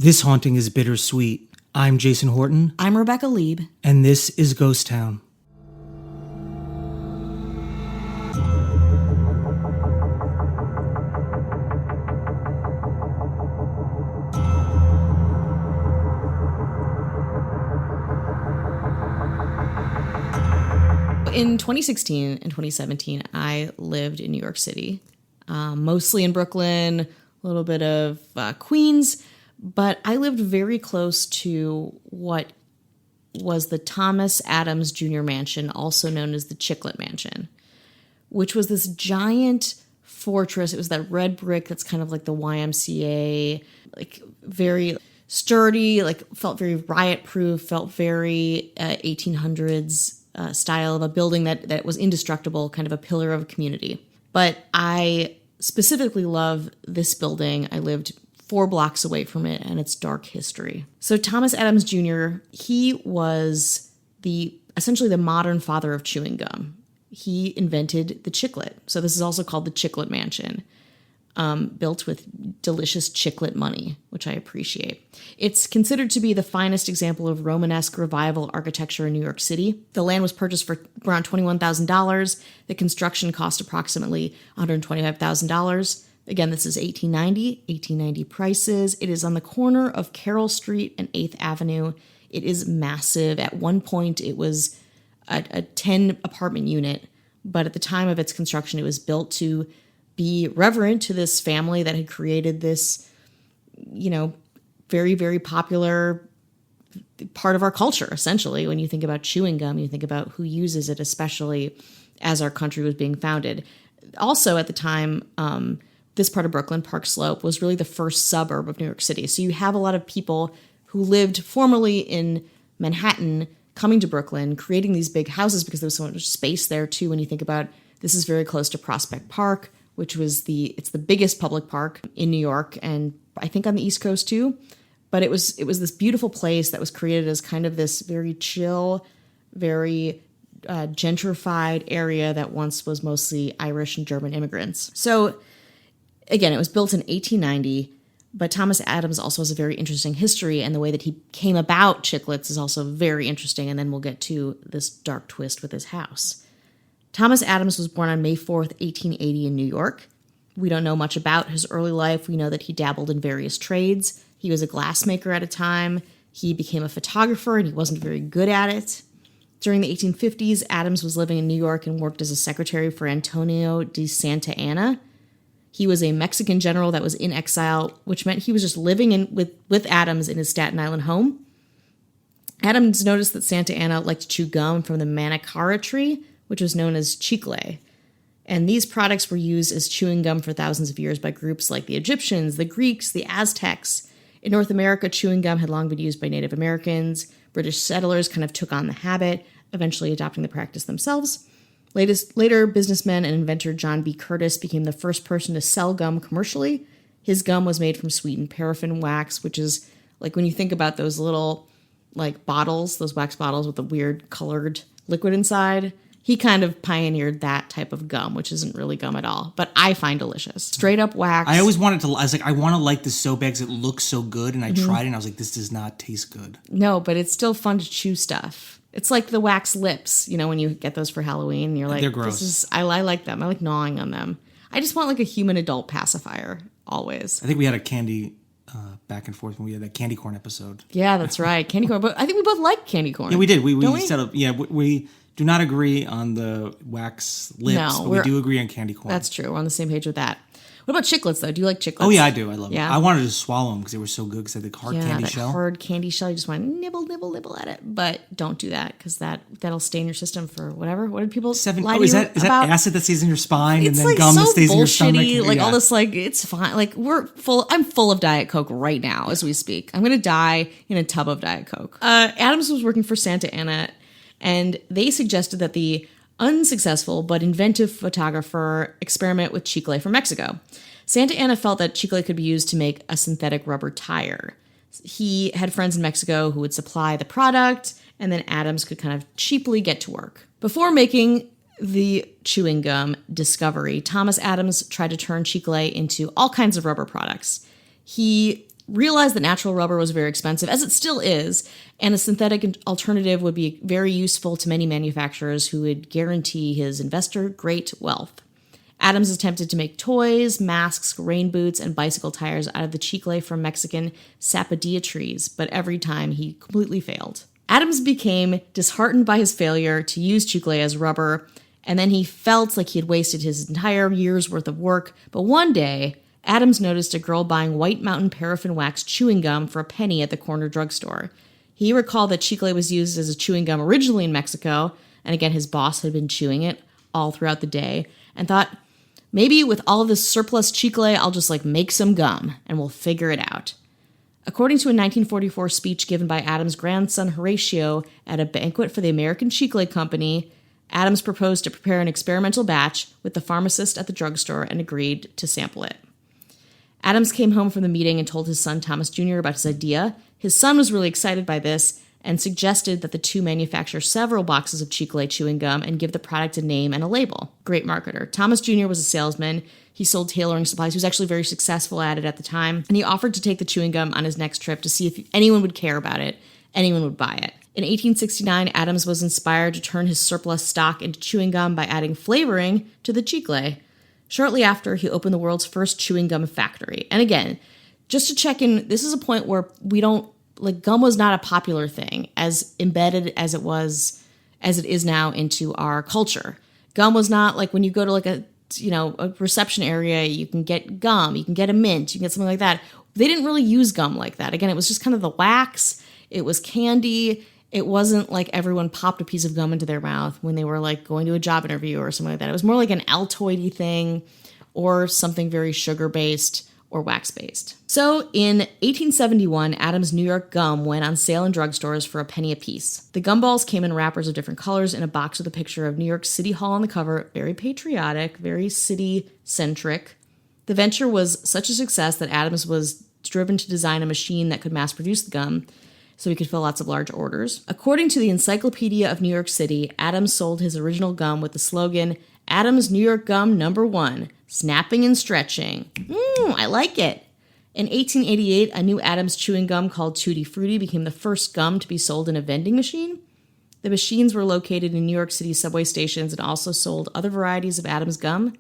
This haunting is bittersweet. I'm Jason Horton. I'm Rebecca Lieb. And this is Ghost Town. In 2016 and 2017, I lived in New York City, mostly in Brooklyn, a little bit of Queens, but I lived very close to what was the Thomas Adams Jr. Mansion, also known as the Chiclet Mansion, which was this giant fortress. It was that red brick that's kind of like the YMCA, like very sturdy, like felt very riot-proof, felt very 1800s style of a building that was indestructible, kind of a pillar of a community. But I specifically love this building. I lived 4 blocks away from it and its dark history. So Thomas Adams Jr., he was essentially the modern father of chewing gum. He invented the Chiclet. So this is also called the Chiclet Mansion, built with delicious Chiclet money, which I appreciate. It's considered to be the finest example of Romanesque revival architecture in New York City. The land was purchased for around $21,000. The construction cost approximately $125,000. Again, this is 1890 prices. It is on the corner of Carroll Street and 8th Avenue. It is massive. At one point, it was a 10 apartment unit, but at the time of its construction, it was built to be reverent to this family that had created this, very, very popular part of our culture, essentially. When you think about chewing gum, you think about who uses it, especially as our country was being founded. Also, at the time, this part of Brooklyn, Park Slope, was really the first suburb of New York City. So you have a lot of people who lived formerly in Manhattan coming to Brooklyn, creating these big houses because there was so much space there, too. When you think about, this is very close to Prospect Park, which was it's the biggest public park in New York, and I think on the East Coast too. But it was this beautiful place that was created as kind of this very chill, very gentrified area that once was mostly Irish and German immigrants. So again, it was built in 1890, but Thomas Adams also has a very interesting history, and the way that he came about Chiclets is also very interesting, and then we'll get to this dark twist with his house. Thomas Adams was born on May 4th, 1880 in New York. We don't know much about his early life. We know that he dabbled in various trades. He was a glassmaker at a time. He became a photographer, and he wasn't very good at it. During the 1850s, Adams was living in New York and worked as a secretary for Antonio de Santa Anna. He was a Mexican general that was in exile, which meant he was just living with Adams in his Staten Island home. Adams noticed that Santa Anna liked to chew gum from the Manicara tree, which was known as Chiclet. And these products were used as chewing gum for thousands of years by groups like the Egyptians, the Greeks, the Aztecs. In North America, chewing gum had long been used by Native Americans. British settlers kind of took on the habit, eventually adopting the practice themselves. Later, businessman and inventor John B. Curtis became the first person to sell gum commercially. His gum was made from sweetened paraffin wax, which is like when you think about those little bottles, those wax bottles with the weird colored liquid inside. He kind of pioneered that type of gum, which isn't really gum at all, but I find delicious. Straight up wax. I always wanted to, I was like, I want to like this so bad because it looks so good, and I tried it, and I was like, this does not taste good. No, but it's still fun to chew stuff. It's like the wax lips, when you get those for Halloween, you're like, they're gross. I like them. I like gnawing on them. I just want like a human adult pacifier, always. I think we had a candy back and forth when we had that candy corn episode. Yeah, that's right. Candy corn. But I think we both like candy corn. Yeah, we did. We set up, we do not agree on the wax lips, but we do agree on candy corn. That's true. We're on the same page with that. What about chiclets, though? Do you like chiclets? Oh, yeah, I do. I love them. Yeah. I wanted to swallow them because they were so good because they had the hard candy shell. Yeah, hard candy shell. You just want to nibble, nibble, nibble at it. But don't do that because that'll stay in your system for whatever. What did people lie to is you that about? acid that stays in your spine and then gum so that stays in your stomach? All this, it's fine. I'm full of Diet Coke right now as we speak. I'm going to die in a tub of Diet Coke. Adams was working for Santa Anna, and they suggested that the unsuccessful but inventive photographer experiment with Chiclet from Mexico. Santa Anna felt that Chiclet could be used to make a synthetic rubber tire. He had friends in Mexico who would supply the product, and then Adams could kind of cheaply get to work. Before making the chewing gum discovery, Thomas Adams tried to turn Chiclet into all kinds of rubber products. He realized that natural rubber was very expensive, as it still is, and a synthetic alternative would be very useful to many manufacturers who would guarantee his investor great wealth. Adams attempted to make toys, masks, rain boots, and bicycle tires out of the chicle from Mexican sapodilla trees, but every time he completely failed. Adams became disheartened by his failure to use chicle as rubber, and then he felt like he had wasted his entire year's worth of work. But one day, Adams noticed a girl buying White Mountain paraffin wax chewing gum for a penny at the corner drugstore. He recalled that chicle was used as a chewing gum originally in Mexico, and again, his boss had been chewing it all throughout the day, and thought, maybe with all of this surplus chicle, I'll just make some gum, and we'll figure it out. According to a 1944 speech given by Adams' grandson Horatio at a banquet for the American Chicle Company, Adams proposed to prepare an experimental batch with the pharmacist at the drugstore and agreed to sample it. Adams came home from the meeting and told his son Thomas Jr. about his idea. His son was really excited by this and suggested that the two manufacture several boxes of chicle chewing gum and give the product a name and a label. Great marketer. Thomas Jr. was a salesman. He sold tailoring supplies. He was actually very successful at it at the time. And he offered to take the chewing gum on his next trip to see if anyone would care about it, anyone would buy it. In 1869, Adams was inspired to turn his surplus stock into chewing gum by adding flavoring to the chicle. Shortly after, he opened the world's first chewing gum factory. And again, just to check in, this is a point where gum was not a popular thing, as embedded as it is now into our culture. Gum was not when you go to a reception area, you can get gum, you can get a mint, you can get something like that. They didn't really use gum like that. Again, it was just kind of the wax. It was candy. It wasn't like everyone popped a piece of gum into their mouth when they were going to a job interview or something like that. It was more like an Altoidy thing or something very sugar-based or wax-based. So in 1871, Adams' New York gum went on sale in drugstores for a penny apiece. The gumballs came in wrappers of different colors in a box with a picture of New York City Hall on the cover. Very patriotic, very city-centric. The venture was such a success that Adams was driven to design a machine that could mass-produce the gum, so he could fill lots of large orders. According to the Encyclopedia of New York City, Adams sold his original gum with the slogan, Adams New York Gum #1, snapping and stretching. I like it. In 1888, a new Adams chewing gum called Tutti Frutti became the first gum to be sold in a vending machine. The machines were located in New York City subway stations and also sold other varieties of Adams gum.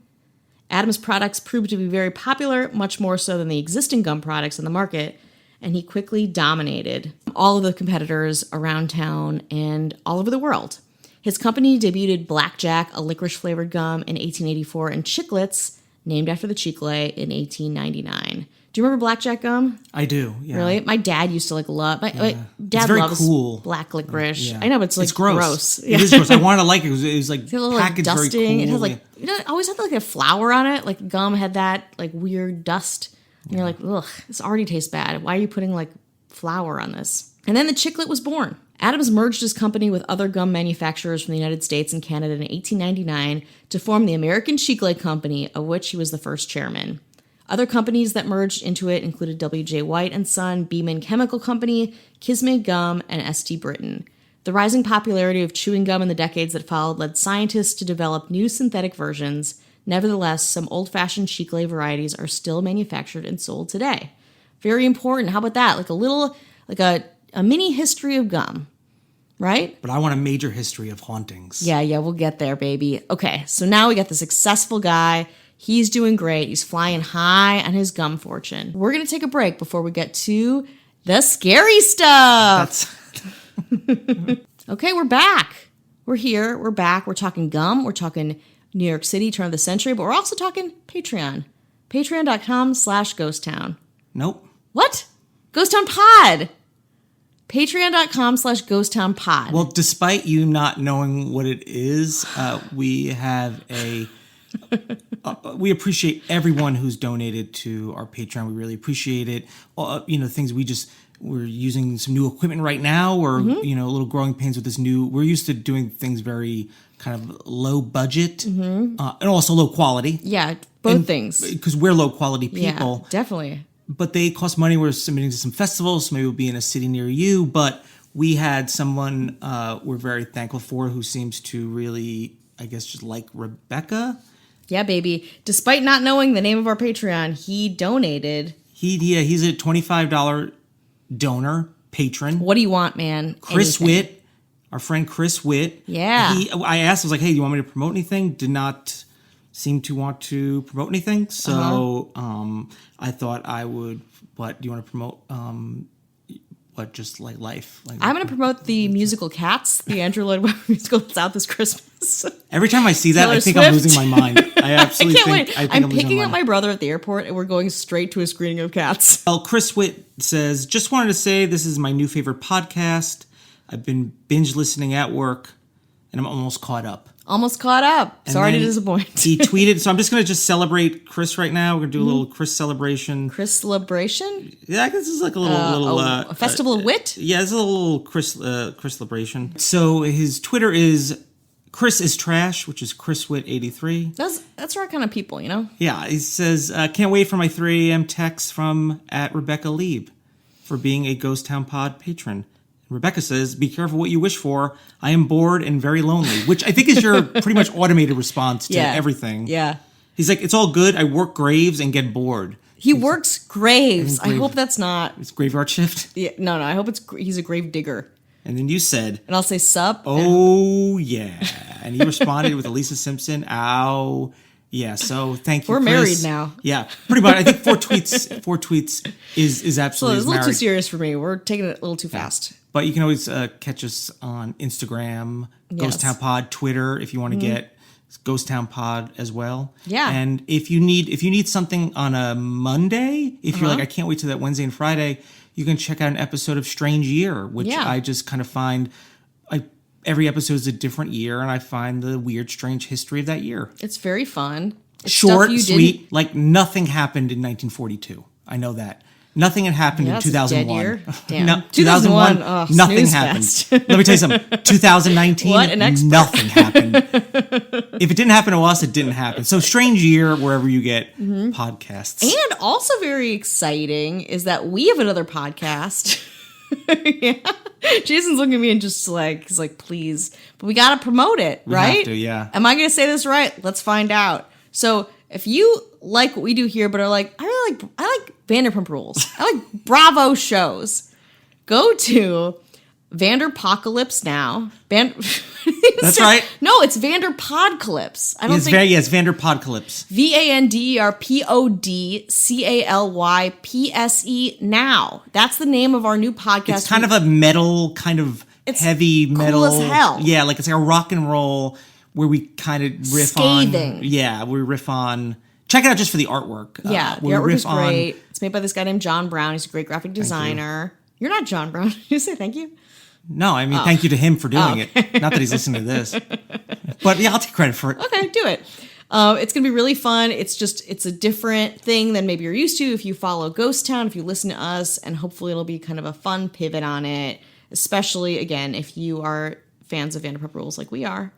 Adams products proved to be very popular, much more so than the existing gum products on the market, and he quickly dominated all of the competitors around town and all over the world. His company debuted Blackjack, a licorice-flavored gum, in 1884, and Chiclets, named after the chicle, in 1899. Do you remember Blackjack gum? I do, yeah. Really? My dad used to love... My dad loves cool. black licorice. Yeah. I know, but it's gross. It is gross. I wanted to like it. It was packaged dusting. very cool. It had it always had a flour on it. Gum had that weird dust. And you're ugh, this already tastes bad. Why are you putting flour on this? And then the Chiclet was born. Adams merged his company with other gum manufacturers from the United States and Canada in 1899 to form the American Chiclet Company, of which he was the first chairman. Other companies that merged into it included W.J. White and Son, Beeman Chemical Company, Kisme Gum, and St. Britain. The rising popularity of chewing gum in the decades that followed led scientists to develop new synthetic versions. Nevertheless, some old-fashioned chicle varieties are still manufactured and sold today. Very important. How about that? A mini history of gum, right? But I want a major history of hauntings. Yeah, we'll get there, baby. Okay, so now we got the successful guy. He's doing great. He's flying high on his gum fortune. We're going to take a break before we get to the scary stuff. Okay, we're back. We're here. We're back. We're talking gum. We're talking New York City, turn of the century, but we're also talking Patreon. Patreon.com/ghosttown. Nope. What? Ghost Town Pod. Patreon.com/ghosttown pod. Well, despite you not knowing what it is, we have we appreciate everyone who's donated to our Patreon. We really appreciate it. Things we're using some new equipment right now, or a little growing pains with this new. We're used to doing things very kind of low budget and also low quality. Yeah, both things. Because we're low quality people. Yeah, definitely. But they cost money. We're submitting to some festivals. So maybe we'll be in a city near you. But we had someone we're very thankful for who seems to really, I guess, just like Rebecca. Yeah, baby. Despite not knowing the name of our Patreon, he donated He's a $25 donor, patron. What do you want, man? Chris Anything. Witt, our friend Chris Witt. Yeah. I asked, I was like, hey, do you want me to promote anything? Did not seem to want to promote anything. So I thought I would, what, do you want to promote? What, just like life? Like, I'm going to promote the musical Cats, the Andrew Lloyd Webber musical that's out this Christmas. every time I see that, Taylor I think Swift. I'm losing my mind. I absolutely I can't think wait. I'm picking up my brother at the airport, and we're going straight to a screening of Cats. Well, Chris Witt says, just wanted to say this is my new favorite podcast. I've been binge listening at work, and I'm almost caught up. Almost caught up. And Sorry to then disappoint. He tweeted, so I'm just going to celebrate Chris right now. We're going to do a little Chris celebration. Chris celebration? Yeah, I guess this is like a little a festival of wit? Yeah, it's a little Chris celebration. So his Twitter is Chris is Trash, which is Chris Witt 83. That's our kind of people, you know? Yeah, he says, can't wait for my 3 a.m. text from @Rebecca Lieb for being a Ghost Town Pod patron. Rebecca says, be careful what you wish for. I am bored and very lonely, which I think is your pretty much automated response to everything. Yeah. He's like, it's all good. I work graves and get bored. He works graves. I hope that's not... It's graveyard shift. Yeah, no, I hope he's a grave digger. And then you said... And I'll say, sup. Oh, yeah. And he responded with Elisa Simpson. Ow. Yeah, so thank you, We're Chris. married now. Yeah, pretty much. I think 4 tweets is So absolutely it's a little married. too serious for me. We're taking it a little too fast. But you can always catch us on Instagram, Ghost Town Pod, Twitter, if you want to get Ghost Town Pod as well. Yeah. And if you need something on a Monday, if you're like, I can't wait till that Wednesday and Friday, you can check out an episode of Strange Year, which I just kind of find every episode is a different year, and I find the weird, strange history of that year. It's very fun. It's Short, stuff you sweet, like nothing happened in 1942. I know that. Nothing had happened in that's a dead 2001. year. Damn. No, 2001, nothing snooze happened. fest. Let me tell you something. 2019, What an expert. nothing happened. If it didn't happen to us, it didn't happen. So Strange Year, wherever you get podcasts. And also very exciting is that we have another podcast. Yeah. Jason's looking at me and just like, he's like, please. But we got to promote it, We right? have to, yeah. Am I going to say this right? Let's find out. So if you like what we do here, but are like, I like Vanderpump Rules. I like Bravo shows. Go to Vanderpocalypse now. That's right. No, it's Vanderpodcalypse. I don't think It's Vanderpodcalypse. VANDERPODCALYPSE now. That's the name of our new podcast. It's kind of a metal, kind of heavy metal. Cool as hell. Yeah, like it's like a rock and roll where we kind of riff Scathing. on. Yeah, we riff on. Check it out just for the artwork. Yeah, the we artwork riff is great. It's made by this guy named John Brown. He's a great graphic designer. You're not John Brown. Did you say thank you? No, I mean, thank you to him for doing it. Not that he's listening to this. But yeah, I'll take credit for it. Okay, do it. It's going to be really fun. It's a different thing than maybe you're used to if you follow Ghost Town, if you listen to us, and hopefully it'll be kind of a fun pivot on it, especially, again, if you are fans of Vanderpump Rules like we are.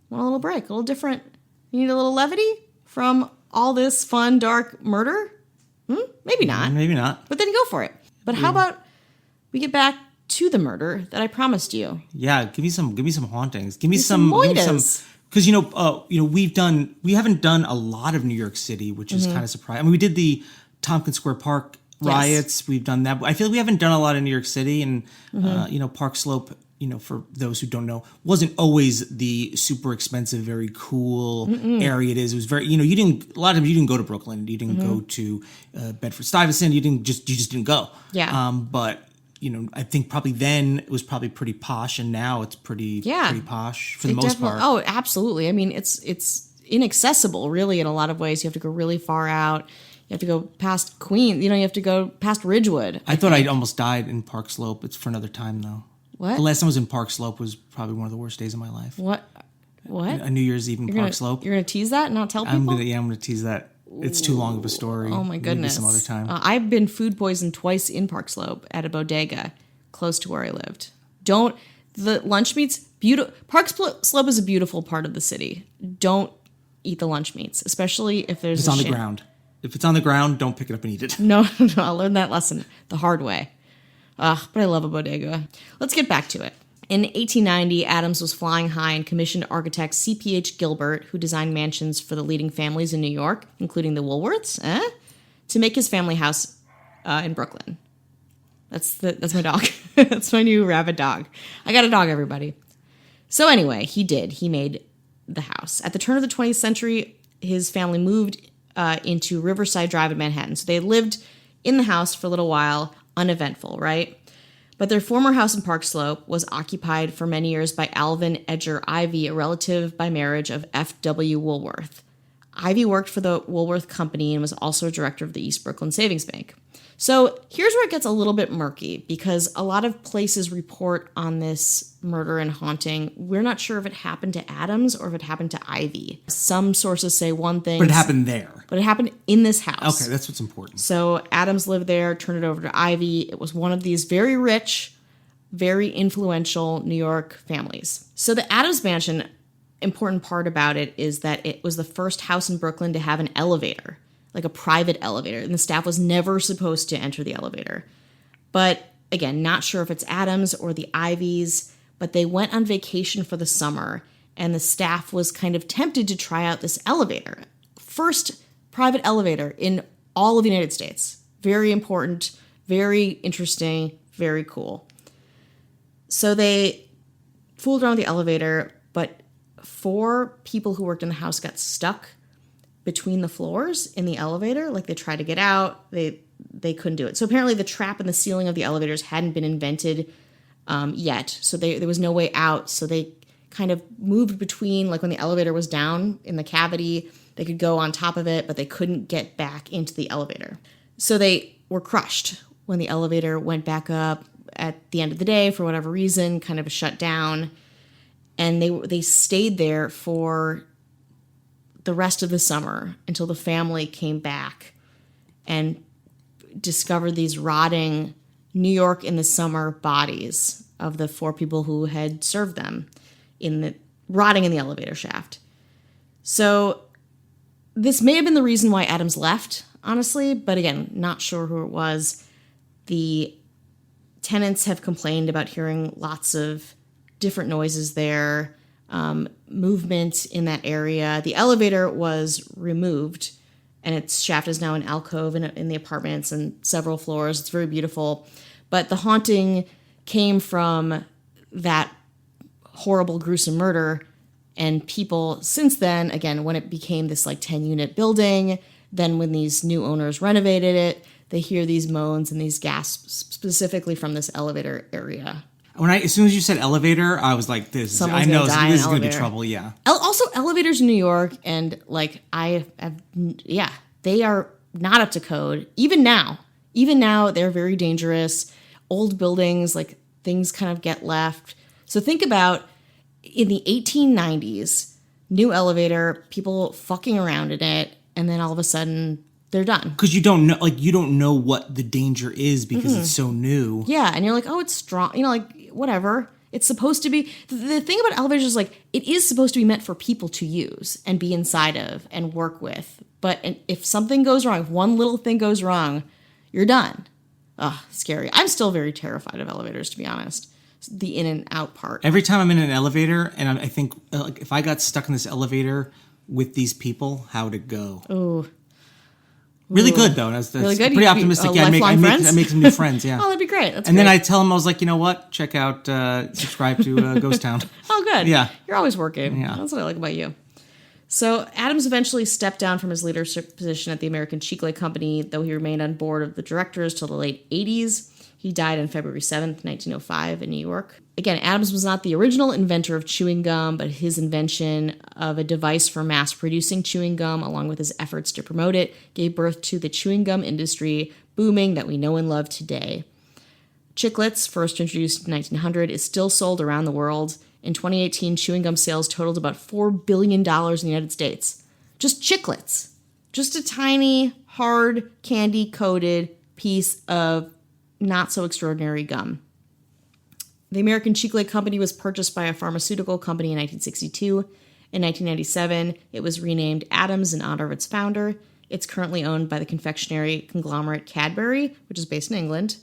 Want a little break, a little different. You need a little levity from all this fun, dark murder? Maybe not. Maybe not. But then go for it. But how about we get back to the murder that I promised you? Yeah, give me some hauntings. Give me some some moitas. because we haven't done a lot of New York City, which is kind of surprising. I mean, we did the Tompkins Square Park riots. We've done that. I feel like we haven't done a lot in New York City, and Park Slope. For those who don't know, wasn't always the super expensive, very cool area it is. It was very, a lot of times you didn't go to Brooklyn, you didn't go to Bedford-Stuyvesant, you just didn't go. Yeah. But I think probably then it was probably pretty posh, and now it's pretty posh for the most part. Oh, absolutely. I mean, it's inaccessible, really, in a lot of ways. You have to go really far out. You have to go past Queens. You have to go past Ridgewood. I thought I almost died in Park Slope. It's for another time, though. What? The last time I was in Park Slope was probably one of the worst days of my life. What? A New Year's Eve in Park Slope. You're gonna tease that and not tell people? I'm gonna tease that. It's too long of a story. Oh my goodness. Maybe some other time. I've been food poisoned twice in Park Slope at a bodega close to where I lived. The lunch meats, beautiful. Park Slope is a beautiful part of the city. Don't eat the lunch meats, especially if there's It's on the ground. If it's on the ground, don't pick it up and eat it. No, I learned that lesson the hard way. But I love a bodega. Let's get back to it. In 1890, Adams was flying high and commissioned architect C.P.H. Gilbert, who designed mansions for the leading families in New York, including the Woolworths, to make his family house in Brooklyn. That's my dog. That's my new rabid dog. I got a dog, everybody. So anyway, he made the house. At the turn of the 20th century, his family moved into Riverside Drive in Manhattan. So they lived in the house for a little while, uneventful, right? But their former house in Park Slope was occupied for many years by Alvin Edger Ivy, a relative by marriage of F.W. Woolworth. Ivy worked for the Woolworth Company and was also a director of the East Brooklyn Savings Bank. So here's where it gets a little bit murky, because a lot of places report on this murder and haunting. We're not sure if it happened to Adams or if it happened to Ivy. Some sources say one thing. But it happened there. But it happened in this house. Okay, that's what's important. So Adams lived there, turned it over to Ivy. It was one of these very rich, very influential New York families. So the Adams Mansion, important part about it is that it was the first house in Brooklyn to have an elevator, like a private elevator, and the staff was never supposed to enter the elevator. But again, not sure if it's Adams or the Ivies, but they went on vacation for the summer, and the staff was kind of tempted to try out this elevator. First private elevator in all of the United States. Very important, very interesting, very cool. So they fooled around with the elevator, but 4 people who worked in the house got stuck between the floors in the elevator. Like, they tried to get out, they couldn't do it. So apparently the trap in the ceiling of the elevators hadn't been invented yet. So there was no way out. So they kind of moved between, like when the elevator was down in the cavity, they could go on top of it, but they couldn't get back into the elevator. So they were crushed when the elevator went back up at the end of the day for whatever reason, kind of shut down. And they stayed there for the rest of the summer until the family came back and discovered these rotting New York in the summer bodies of the 4 people who had served them rotting in the elevator shaft. So this may have been the reason why Adams left, honestly, but again, not sure who it was. The tenants have complained about hearing lots of different noises there, movement in that area. The elevator was removed, and its shaft is now an alcove in the apartments and several floors. It's very beautiful. But the haunting came from that horrible, gruesome murder. And people since then, again, when it became this like 10-unit building, then when these new owners renovated it, they hear these moans and these gasps specifically from this elevator area. As soon as you said elevator, I was like, this is going to be trouble. Yeah. Also, elevators in New York, and like they are not up to code. Even now, they're very dangerous. Old buildings, like things kind of get left. So think about in the 1890s, new elevator, people fucking around in it, and then all of a sudden they're done. Because you don't know what the danger is because it's so new. Yeah, and you're like, oh, it's strong. Whatever. It's supposed to be. The thing about elevators is like, it is supposed to be meant for people to use and be inside of and work with. But if something goes wrong, if one little thing goes wrong, you're done. Ugh, scary. I'm still very terrified of elevators, to be honest. The in and out part. Every time I'm in an elevator, and I think if I got stuck in this elevator with these people, how would it go? Oh. Really good, though. That's really good. Pretty optimistic. Yeah, I make some new friends, yeah. Oh, that'd be great. That's and great. then I tell them, I was like, you know what? Check out, subscribe to Ghost Town. Oh, good. Yeah. You're always working. Yeah. That's what I like about you. So Adams eventually stepped down from his leadership position at the American Chiclet Company, though he remained on board of the directors till the late 80s. He died on February 7th, 1905 in New York. Again, Adams was not the original inventor of chewing gum, but his invention of a device for mass-producing chewing gum, along with his efforts to promote it, gave birth to the chewing gum industry booming that we know and love today. Chiclets, first introduced in 1900, is still sold around the world. In 2018, chewing gum sales totaled about $4 billion in the United States. Just Chiclets. Just a tiny, hard, candy-coated piece of not-so-extraordinary gum. The American Chiclet Company was purchased by a pharmaceutical company in 1962. In 1997, it was renamed Adams in honor of its founder. It's currently owned by the confectionery conglomerate Cadbury, which is based in England.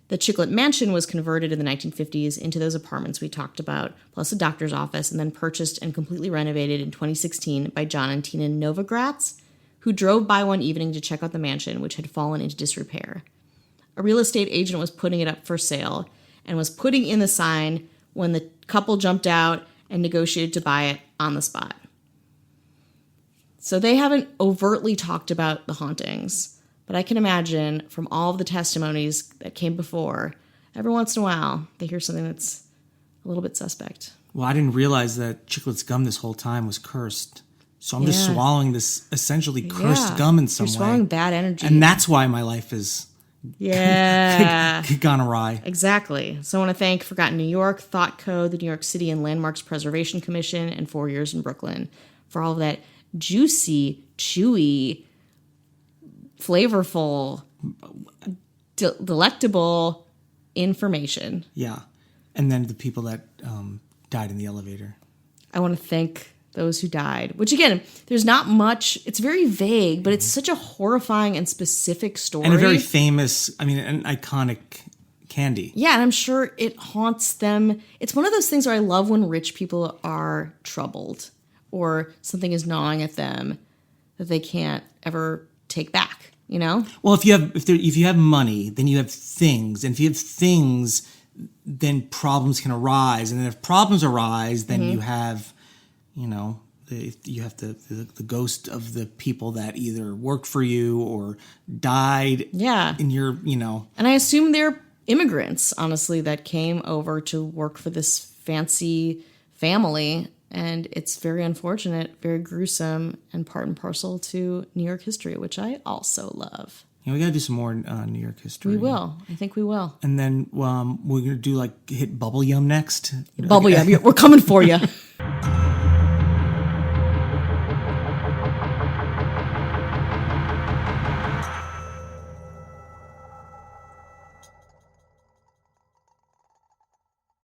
The Chiclet Mansion was converted in the 1950s into those apartments we talked about, plus a doctor's office, and then purchased and completely renovated in 2016 by John and Tina Novogratz, who drove by one evening to check out the mansion, which had fallen into disrepair. a real estate agent was putting it up for sale and was putting in the sign when the couple jumped out and negotiated to buy it on the spot. So they haven't overtly talked about the hauntings, but I can imagine from all of the testimonies that came before, every once in a while, they hear something that's a little bit suspect. Well, I didn't realize that Chiclet's gum this whole time was cursed. So I'm just swallowing this essentially cursed gum in some You're way. swallowing bad energy. And that's why my life is gone awry. Exactly. So I want to thank Forgotten New York, Thought Code, the New York City and Landmarks Preservation Commission, and 4 Years in Brooklyn for all of that juicy, chewy, flavorful, delectable information. Yeah. And then the people that died in the elevator. I want to thank those who died, which again, there's not much, it's very vague, but it's such a horrifying and specific story. And a very famous, an iconic candy. Yeah, and I'm sure it haunts them. It's one of those things where I love when rich people are troubled or something is gnawing at them that they can't ever take back, you know? Well, if you have money, then you have things. And if you have things, then problems can arise. And then if problems arise, then you have, you have the ghost of the people that either worked for you or died. Yeah. In your, And I assume they're immigrants, honestly, that came over to work for this fancy family. And it's very unfortunate, very gruesome, and part and parcel to New York history, which I also love. Yeah, we got to do some more New York history. We will. I think we will. And then we're going to hit Bubble Yum next. Bubble Yum, we're coming for you.